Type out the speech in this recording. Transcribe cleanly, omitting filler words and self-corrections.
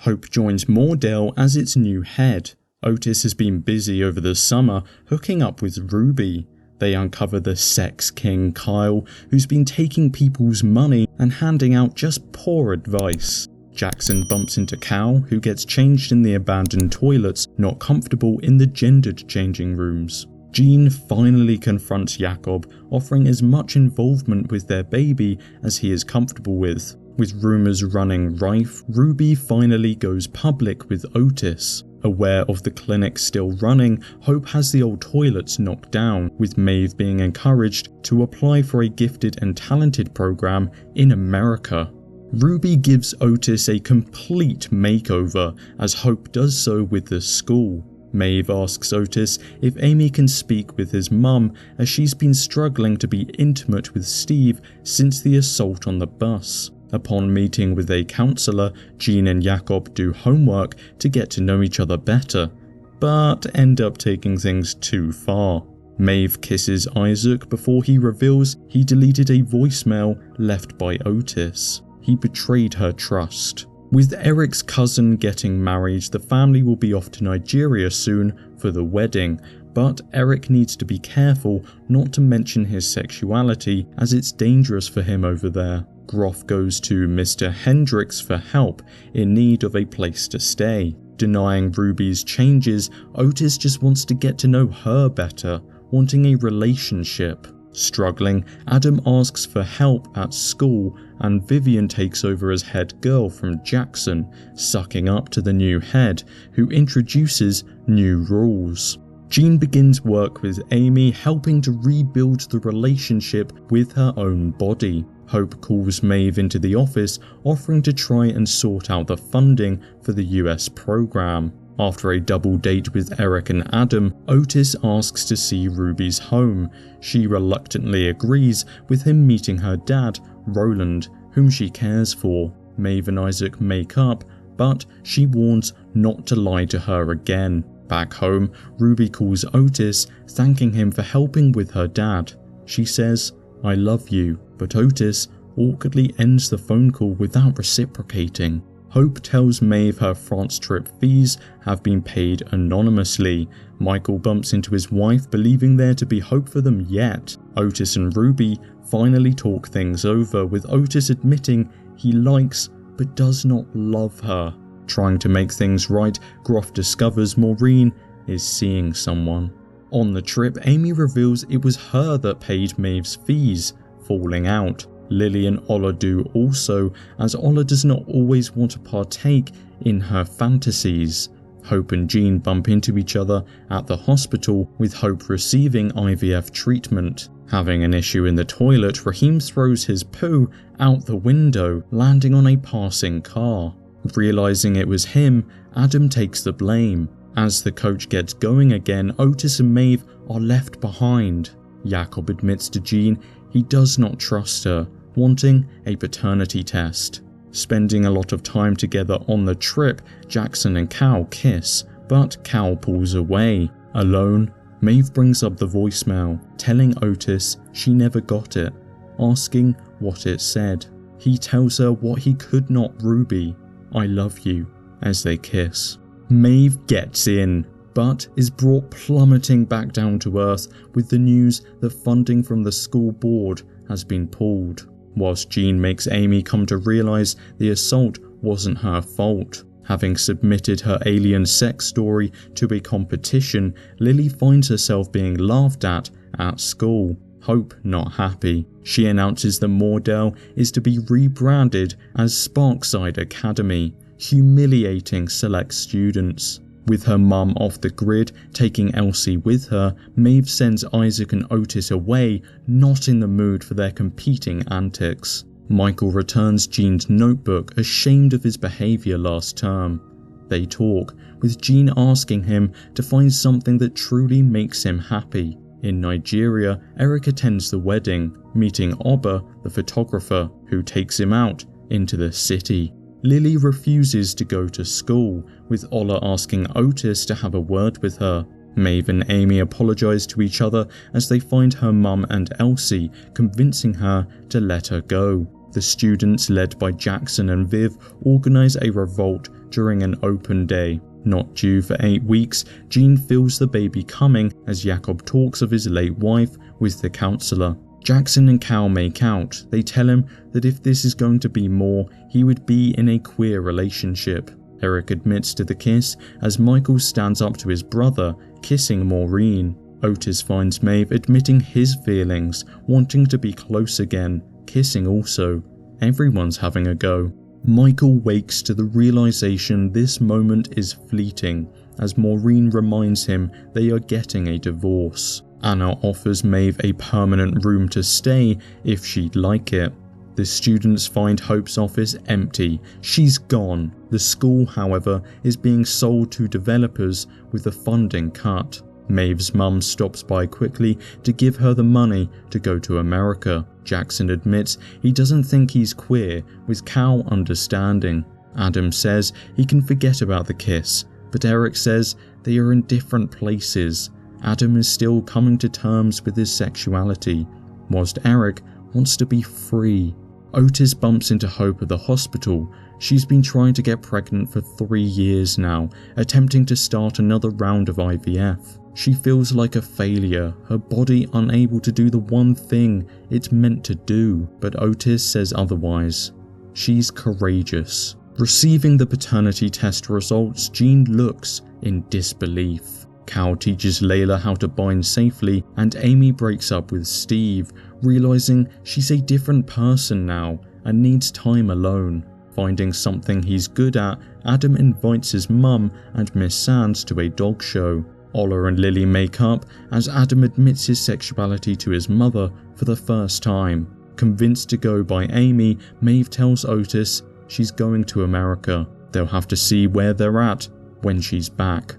Hope joins Moordale as its new head. Otis has been busy over the summer hooking up with Ruby. They uncover the sex king Kyle, who's been taking people's money and handing out just poor advice. Jackson bumps into Cal, who gets changed in the abandoned toilets, not comfortable in the gendered changing rooms. Jean finally confronts Jakob, offering as much involvement with their baby as he is comfortable with. With rumours running rife, Ruby finally goes public with Otis. Aware of the clinic still running, Hope has the old toilets knocked down, with Maeve being encouraged to apply for a gifted and talented program in America. Ruby gives Otis a complete makeover, as Hope does so with the school. Maeve asks Otis if Aimee can speak with his mum, as she's been struggling to be intimate with Steve since the assault on the bus. Upon meeting with a counsellor, Jean and Jakob do homework to get to know each other better, but end up taking things too far. Maeve kisses Isaac before he reveals he deleted a voicemail left by Otis. He betrayed her trust. With Eric's cousin getting married, the family will be off to Nigeria soon for the wedding, but Eric needs to be careful not to mention his sexuality, as it's dangerous for him over there. Groff goes to Mr. Hendricks for help, in need of a place to stay. Denying Ruby's changes, Otis just wants to get to know her better, wanting a relationship. Struggling, Adam asks for help at school, and Vivian takes over as head girl from Jackson, sucking up to the new head, who introduces new rules. Jean begins work with Aimee, helping to rebuild the relationship with her own body. Hope calls Maeve into the office, offering to try and sort out the funding for the US program. After a double date with Eric and Adam, Otis asks to see Ruby's home. She reluctantly agrees, with him meeting her dad, Roland, whom she cares for. Maeve and Isaac make up, but she warns not to lie to her again. Back home, Ruby calls Otis, thanking him for helping with her dad. She says, "I love you," but Otis awkwardly ends the phone call without reciprocating. Hope tells Maeve her France trip fees have been paid anonymously. Michael bumps into his wife, believing there to be hope for them yet. Otis and Ruby finally talk things over, with Otis admitting he likes but does not love her. Trying to make things right, Groff discovers Maureen is seeing someone. On the trip, Aimee reveals it was her that paid Maeve's fees, falling out. Lily and Ola do also, as Ola does not always want to partake in her fantasies. Hope and Jean bump into each other at the hospital, with Hope receiving IVF treatment. Having an issue in the toilet, Raheem throws his poo out the window, landing on a passing car. Realizing it was him, Adam takes the blame. As the coach gets going again, Otis and Maeve are left behind. Jakob admits to Jean he does not trust her, wanting a paternity test. Spending a lot of time together on the trip, Jackson and Cal kiss, but Cal pulls away. Alone, Maeve brings up the voicemail, telling Otis she never got it, asking what it said. He tells her what he could not, Ruby, "I love you," as they kiss. Maeve gets in, but is brought plummeting back down to earth with the news that funding from the school board has been pulled, whilst Jean makes Aimee come to realise the assault wasn't her fault. Having submitted her alien sex story to a competition, Lily finds herself being laughed at school. Hope not happy. She announces that Moordale is to be rebranded as Sparkside Academy, humiliating select students. With her mum off the grid, taking Elsie with her, Maeve sends Isaac and Otis away, not in the mood for their competing antics. Michael returns Jean's notebook, ashamed of his behaviour last term. They talk, with Jean asking him to find something that truly makes him happy. In Nigeria, Eric attends the wedding, meeting Oba, the photographer, who takes him out into the city. Lily refuses to go to school, with Ola asking Otis to have a word with her. Maeve and Aimee apologise to each other as they find her mum and Elsie, convincing her to let her go. The students, led by Jackson and Viv, organise a revolt during an open day. Not due for 8 weeks, Jean feels the baby coming as Jakob talks of his late wife with the counsellor. Jackson and Cal make out. They tell him that if this is going to be more, he would be in a queer relationship. Eric admits to the kiss as Michael stands up to his brother, kissing Maureen. Otis finds Maeve admitting his feelings, wanting to be close again, kissing also. Everyone's having a go. Michael wakes to the realization this moment is fleeting, as Maureen reminds him they are getting a divorce. Anna offers Maeve a permanent room to stay if she'd like it. The students find Hope's office empty. She's gone. The school, however, is being sold to developers with the funding cut. Maeve's mum stops by quickly to give her the money to go to America. Jackson admits he doesn't think he's queer, with Cal understanding. Adam says he can forget about the kiss, but Eric says they are in different places. Adam is still coming to terms with his sexuality, whilst Eric wants to be free. Otis bumps into Hope at the hospital. She's been trying to get pregnant for 3 years now, attempting to start another round of IVF. She feels like a failure, her body unable to do the one thing it's meant to do, but Otis says otherwise. She's courageous. Receiving the paternity test results, Jean looks in disbelief. Cal teaches Layla how to bind safely, and Amy breaks up with Steve, realizing she's a different person now and needs time alone. Finding something he's good at, Adam invites his mum and Miss Sands to a dog show. Ola and Lily make up as Adam admits his sexuality to his mother for the first time. Convinced to go by Amy, Maeve tells Otis she's going to America. They'll have to see where they're at when she's back.